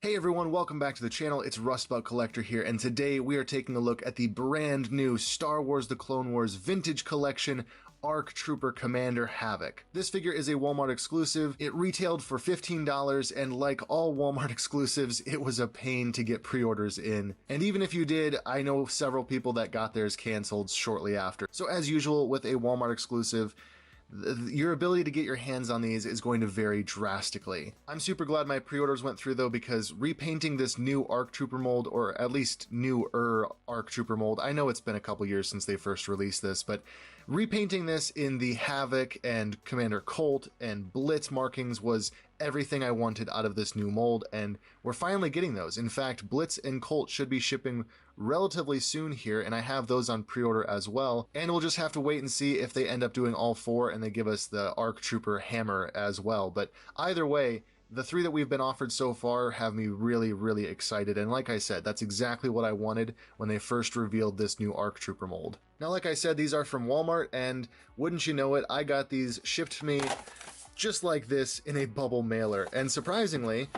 Hey everyone, welcome back to the channel. It's Rustbelt Collector here, and today we are taking a look at the brand new Star Wars The Clone Wars Vintage Collection ARC Trooper Commander Havoc. This figure is a Walmart exclusive. It retailed for $15, and like all Walmart exclusives, it was a pain to get pre-orders in. And even if you did, I know several people that got theirs canceled shortly after. So as usual with a Walmart exclusive, your ability to get your hands on these is going to vary drastically. I'm super glad my pre-orders went through though, because repainting this new ARC Trooper mold, or at least newer ARC Trooper mold, I know it's been a couple years since they first released this, but repainting this in the Havoc and Commander Colt and Blitz markings was everything I wanted out of this new mold, and we're finally getting those. In fact, Blitz and Colt should be shipping relatively soon here, and I have those on pre-order as well, and we'll just have to wait and see if they end up doing all four and they give us the ARC Trooper hammer as well. But either way, the three that we've been offered so far have me really excited, and like I said, that's exactly what I wanted when they first revealed this new ARC Trooper mold. Now, like I said, these are from Walmart, and wouldn't you know it, I got these shipped to me just like this in a bubble mailer, and surprisingly,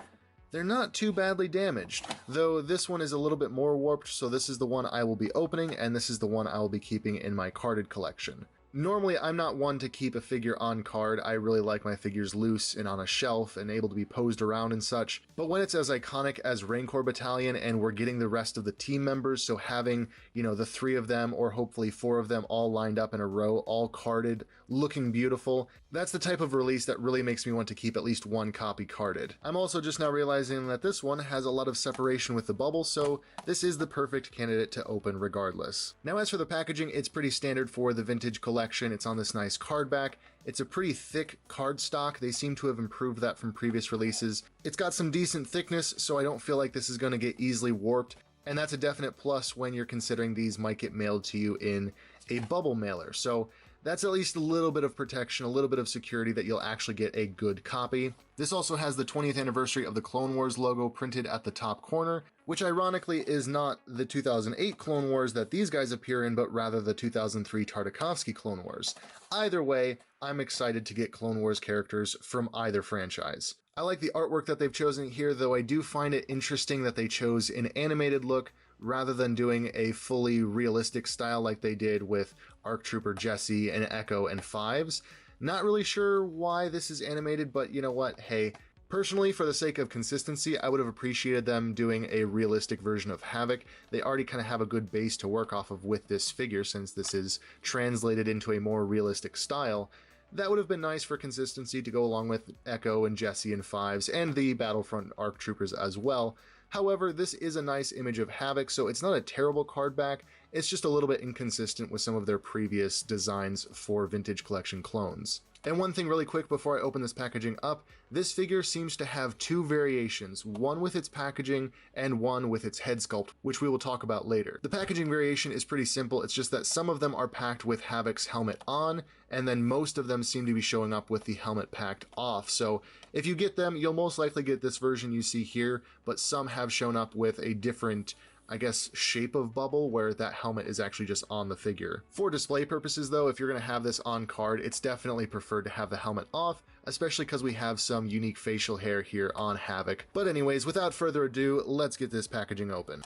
they're not too badly damaged, though this one is a little bit more warped, so this is the one I will be opening, and this is the one I will be keeping in my carded collection. Normally, I'm not one to keep a figure on card. I really like my figures loose and on a shelf and able to be posed around and such. But when it's as iconic as Rancor Battalion and we're getting the rest of the team members, so having, you know, the three of them or hopefully four of them all lined up in a row, all carded, looking beautiful, that's the type of release that really makes me want to keep at least one copy carded. I'm also just now realizing that this one has a lot of separation with the bubble, so this is the perfect candidate to open regardless. Now, as for the packaging, it's pretty standard for the vintage collection. It's on this nice card back. It's a pretty thick card stock. They seem to have improved that from previous releases. It's got some decent thickness, so I don't feel like this is going to get easily warped, and that's a definite plus when you're considering these might get mailed to you in a bubble mailer. So that's at least a little bit of protection, a little bit of security that you'll actually get a good copy. This also has the 20th anniversary of the Clone Wars logo printed at the top corner, which ironically is not the 2008 Clone Wars that these guys appear in, but rather the 2003 Tartakovsky Clone Wars. Either way, I'm excited to get Clone Wars characters from either franchise. I like the artwork that they've chosen here, though I do find it interesting that they chose an animated look rather than doing a fully realistic style like they did with ARC Trooper Jesse and Echo and Fives. Not really sure why this is animated, but you know what, hey, personally, for the sake of consistency, I would have appreciated them doing a realistic version of Havoc. They already kind of have a good base to work off of with this figure, since this is translated into a more realistic style. That would have been nice for consistency to go along with Echo and Jesse and Fives and the Battlefront ARC Troopers as well. However, this is a nice image of Havoc, so it's not a terrible card back. It's just a little bit inconsistent with some of their previous designs for Vintage Collection clones. And one thing really quick before I open this packaging up, this figure seems to have two variations, one with its packaging and one with its head sculpt, which we will talk about later. The packaging variation is pretty simple, it's just that some of them are packed with Havoc's helmet on, and then most of them seem to be showing up with the helmet packed off. So if you get them, you'll most likely get this version you see here, but some have shown up with a different, I guess, shape of bubble where that helmet is actually just on the figure. For display purposes though, if you're going to have this on card, it's definitely preferred to have the helmet off, especially because we have some unique facial hair here on Havoc. But anyways, without further ado, let's get this packaging open.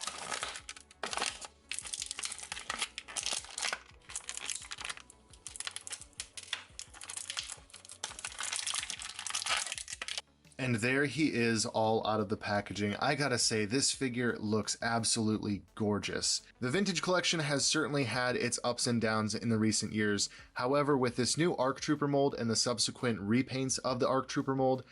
And there he is, all out of the packaging. I gotta say, this figure looks absolutely gorgeous. The Vintage Collection has certainly had its ups and downs in the recent years. However, with this new ARC Trooper mold and the subsequent repaints of the ARC Trooper mold,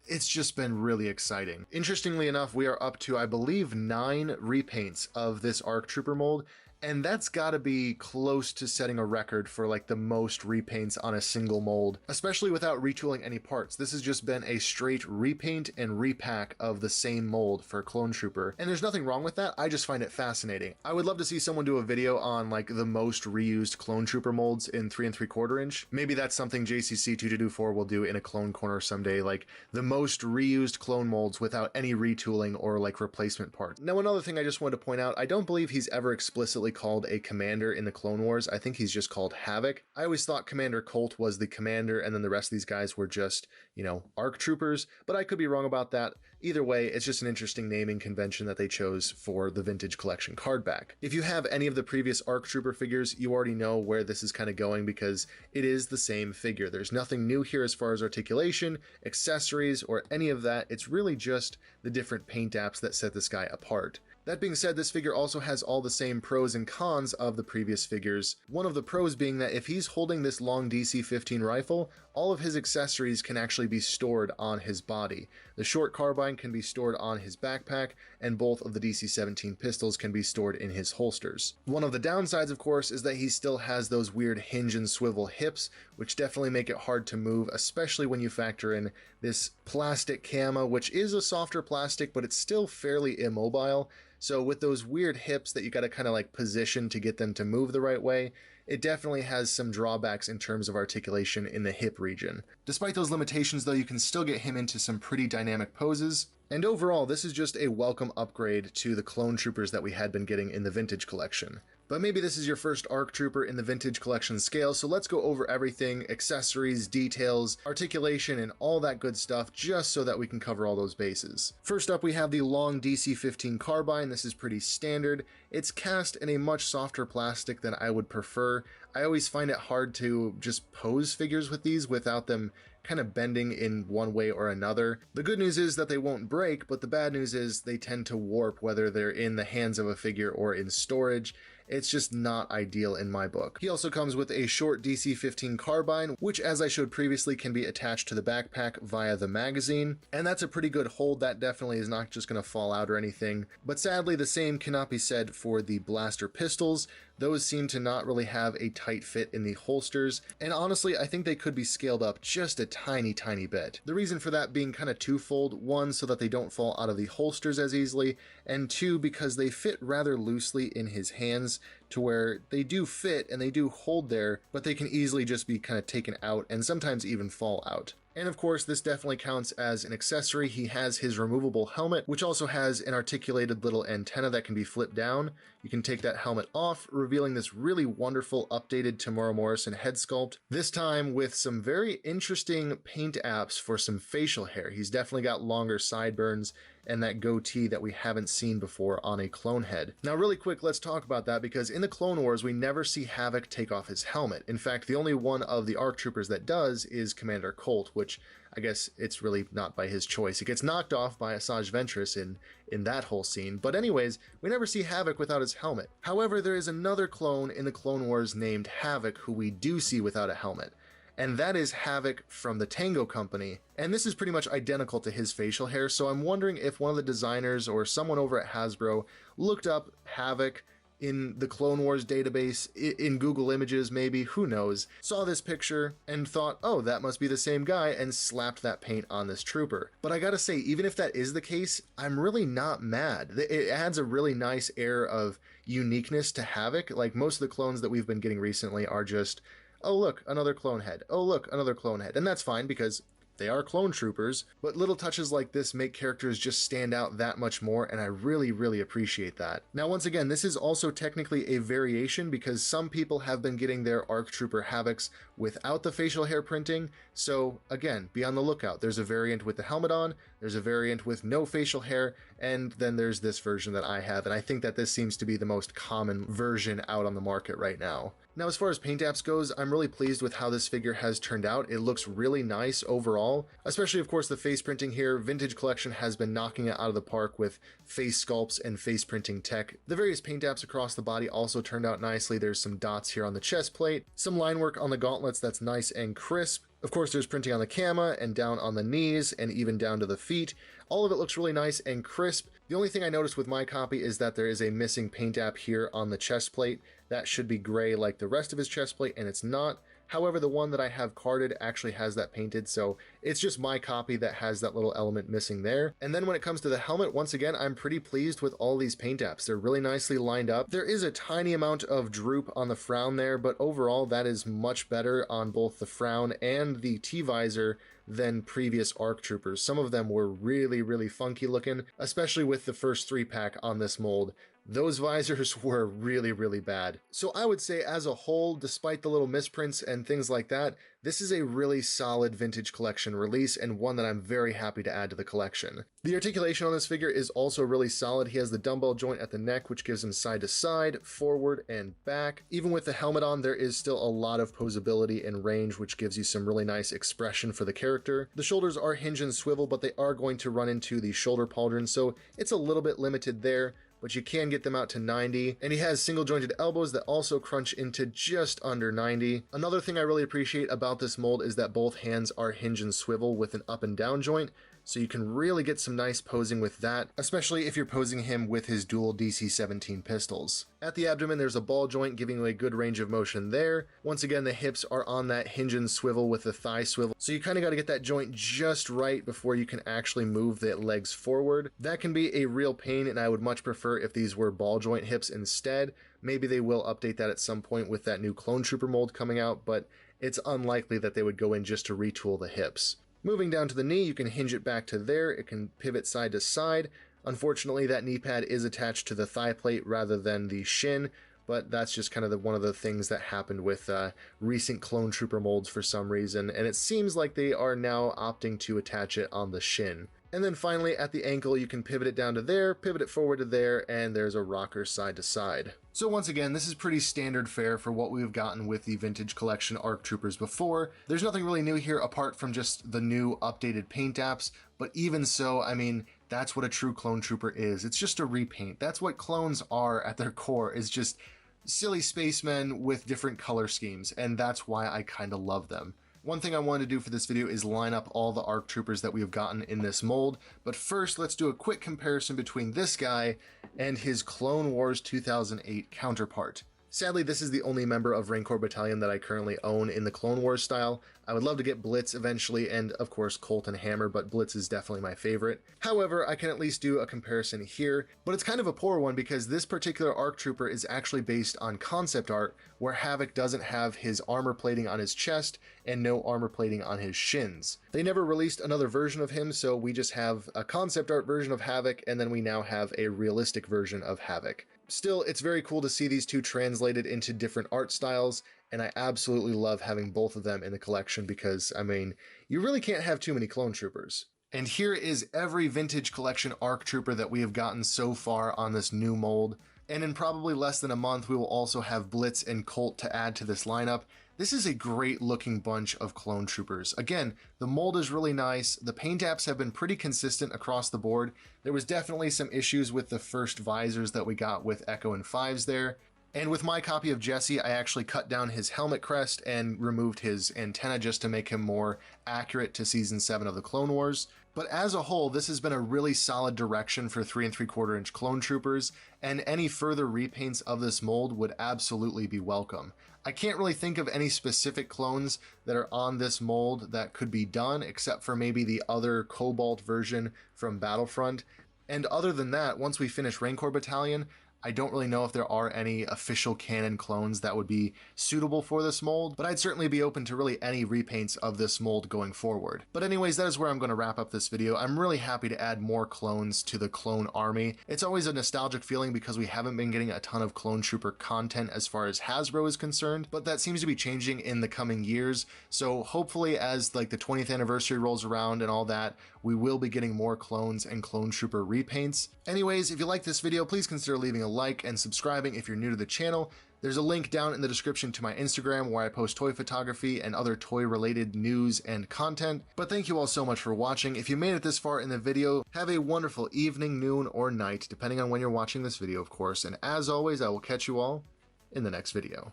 it's just been really exciting. Interestingly enough, we are up to, I believe, 9 repaints of this ARC Trooper mold, and that's gotta be close to setting a record for like the most repaints on a single mold, especially without retooling any parts. This has just been a straight repaint and repack of the same mold for Clone Trooper, and there's nothing wrong with that. I just find it fascinating. I would love to see someone do a video on like the most reused Clone Trooper molds in 3 3/4 inch. Maybe that's something JCC2224 will do in a Clone Corner someday, like the most reused clone molds without any retooling or like replacement parts. Now, another thing I just wanted to point out, I don't believe he's ever explicitly called a commander in the Clone Wars. I think he's just called Havoc. I always thought Commander Colt was the commander and then the rest of these guys were just, you know, ARC Troopers, but I could be wrong about that. Either way, it's just an interesting naming convention that they chose for the Vintage Collection card back. If you have any of the previous ARC Trooper figures, you already know where this is kind of going because it is the same figure. There's nothing new here as far as articulation, accessories, or any of that. It's really just the different paint apps that set this guy apart. That being said, this figure also has all the same pros and cons of the previous figures. One of the pros being that if he's holding this long DC-15 rifle, all of his accessories can actually be stored on his body. The short carbine can be stored on his backpack, and both of the DC-17 pistols can be stored in his holsters. One of the downsides, of course, is that he still has those weird hinge and swivel hips, which definitely make it hard to move, especially when you factor in this plastic camo, which is a softer plastic, but it's still fairly immobile. So with those weird hips that you gotta kind of like position to get them to move the right way, it definitely has some drawbacks in terms of articulation in the hip region. Despite those limitations though, you can still get him into some pretty dynamic poses. And overall, this is just a welcome upgrade to the clone troopers that we had been getting in the Vintage Collection. But maybe this is your first ARC Trooper in the Vintage Collection scale, so let's go over everything, accessories, details, articulation, and all that good stuff, just so that we can cover all those bases. First up, we have the long DC-15 carbine. This is pretty standard. It's cast in a much softer plastic than I would prefer. I always find it hard to just pose figures with these without them kind of bending in one way or another. The good news is that they won't break, but the bad news is they tend to warp whether they're in the hands of a figure or in storage. It's just not ideal in my book. He also comes with a short DC-15 carbine, which as I showed previously can be attached to the backpack via the magazine, and that's a pretty good hold. That definitely is not just going to fall out or anything, but sadly the same cannot be said for the blaster pistols. Those seem to not really have a tight fit in the holsters, and honestly I think they could be scaled up just a tiny bit. The reason for that being kind of twofold: one, so that they don't fall out of the holsters as easily, and two, because they fit rather loosely in his hands to where they do fit and they do hold there, but they can easily just be kind of taken out and sometimes even fall out. And of course, this definitely counts as an accessory. He has his removable helmet, which also has an articulated little antenna that can be flipped down. You can take that helmet off, revealing this really wonderful updated Tamora Morrison head sculpt, this time with some very interesting paint apps for some facial hair. He's definitely got longer sideburns and that goatee that we haven't seen before on a clone head. Now really quick, let's talk about that, because in the Clone Wars we never see Havoc take off his helmet. In fact, the only one of the ARC Troopers that does is Commander Colt, which I guess it's really not by his choice. He gets knocked off by Asajj Ventress in that whole scene. But anyways, we never see Havoc without his helmet. However, there is another clone in the Clone Wars named Havoc who we do see without a helmet, and that is Havoc from the Tango Company. And this is pretty much identical to his facial hair, so I'm wondering if one of the designers or someone over at Hasbro looked up Havoc in the Clone Wars database, in Google Images maybe, who knows, saw this picture and thought, oh, that must be the same guy, and slapped that paint on this trooper. But I gotta say, even if that is the case, I'm really not mad. It adds a really nice air of uniqueness to Havoc. Like most of the clones that we've been getting recently are just, oh look, another clone head. Oh look, another clone head. And that's fine because they are clone troopers, but little touches like this make characters just stand out that much more, and I really appreciate that. Now once again, this is also technically a variation because some people have been getting their ARC Trooper Havocs without the facial hair printing, so again, be on the lookout. There's a variant with the helmet on, there's a variant with no facial hair, and then there's this version that I have, and I think that this seems to be the most common version out on the market right now. Now as far as paint apps goes, I'm really pleased with how this figure has turned out. It looks really nice overall, especially of course the face printing here. Vintage Collection has been knocking it out of the park with face sculpts and face printing tech. The various paint apps across the body also turned out nicely. There's some dots here on the chest plate, some line work on the gauntlets that's nice and crisp. Of course, there's printing on the cama and down on the knees and even down to the feet. All of it looks really nice and crisp. The only thing I noticed with my copy is that there is a missing paint app here on the chest plate. That should be gray like the rest of his chest plate, and it's not. However, the one that I have carded actually has that painted, so it's just my copy that has that little element missing there. And then when it comes to the helmet, once again, I'm pretty pleased with all these paint apps. They're really nicely lined up. There is a tiny amount of droop on the frown there, but overall that is much better on both the frown and the T-visor than previous ARC Troopers. Some of them were really funky looking, especially with the first 3-pack on this mold. those visors were really, really bad. So I would say as a whole, despite the little misprints and things like that, this is a really solid vintage collection release and one that I'm very happy to add to the collection. The articulation on this figure is also really solid. He has the dumbbell joint at the neck, which gives him side to side, forward, and back. Even with the helmet on, there is still a lot of posability and range, which gives you some really nice expression for the character. The shoulders are hinge and swivel, but they are going to run into the shoulder pauldron, so it's a little bit limited there, but you can get them out to 90, and he has single jointed elbows that also crunch into just under 90. Another thing I really appreciate about this mold is that both hands are hinge and swivel with an up and down joint, so you can really get some nice posing with that, especially if you're posing him with his dual DC-17 pistols. At the abdomen, there's a ball joint giving you a good range of motion there. Once again, the hips are on that hinge and swivel with the thigh swivel, so you kind of got to get that joint just right before you can actually move the legs forward. That can be a real pain, and I would much prefer if these were ball joint hips instead. Maybe they will update that at some point with that new Clone Trooper mold coming out, but it's unlikely that they would go in just to retool the hips. Moving down to the knee, you can hinge it back to there. It can pivot side to side. Unfortunately, that knee pad is attached to the thigh plate rather than the shin, but that's just kind of one of the things that happened with recent Clone Trooper molds for some reason, and it seems like they are now opting to attach it on the shin. And then finally, at the ankle, you can pivot it down to there, pivot it forward to there, and there's a rocker side to side. So once again, this is pretty standard fare for what we've gotten with the Vintage Collection ARC Troopers before. There's nothing really new here apart from just the new updated paint apps, but even so, I mean, that's what a true Clone Trooper is. It's just a repaint. That's what clones are at their core, is just silly spacemen with different color schemes, and that's why I kind of love them. One thing I wanted to do for this video is line up all the ARC Troopers that we have gotten in this mold, but first let's do a quick comparison between this guy and his Clone Wars 2008 counterpart. Sadly, this is the only member of Rancor Battalion that I currently own in the Clone Wars style. I would love to get Blitz eventually, and of course Colt and Hammer, but Blitz is definitely my favorite. However, I can at least do a comparison here, but it's kind of a poor one because this particular ARC Trooper is actually based on concept art, where Havoc doesn't have his armor plating on his chest and no armor plating on his shins. They never released another version of him, so we just have a concept art version of Havoc, and then we now have a realistic version of Havoc. Still, it's very cool to see these two translated into different art styles, and I absolutely love having both of them in the collection because, I mean, you really can't have too many Clone Troopers. And here is every Vintage Collection ARC Trooper that we have gotten so far on this new mold. And in probably less than a month, we will also have Blitz and Colt to add to this lineup. This is a great looking bunch of Clone Troopers. Again, the mold is really nice. The paint apps have been pretty consistent across the board. There was definitely some issues with the first visors that we got with Echo and Fives there. And with my copy of Jesse, I actually cut down his helmet crest and removed his antenna just to make him more accurate to Season 7 of the Clone Wars. But as a whole, this has been a really solid direction for 3 3/4 inch Clone Troopers, and any further repaints of this mold would absolutely be welcome. I can't really think of any specific clones that are on this mold that could be done, except for maybe the other Cobalt version from Battlefront. And other than that, once we finish Rancor Battalion, I don't really know if there are any official canon clones that would be suitable for this mold, but I'd certainly be open to really any repaints of this mold going forward. But anyways, that is where I'm going to wrap up this video. I'm really happy to add more clones to the clone army. It's always a nostalgic feeling because we haven't been getting a ton of Clone Trooper content as far as Hasbro is concerned, but that seems to be changing in the coming years. So hopefully as like the 20th anniversary rolls around and all that, we will be getting more clones and Clone Trooper repaints. Anyways, if you like this video, please consider leaving a like and subscribing if you're new to the channel. There's a link down in the description to my Instagram where I post toy photography and other toy related news and content. But thank you all so much for watching. If you made it this far in the video, have a wonderful evening, noon, or night, depending on when you're watching this video, of course. And as always, I will catch you all in the next video.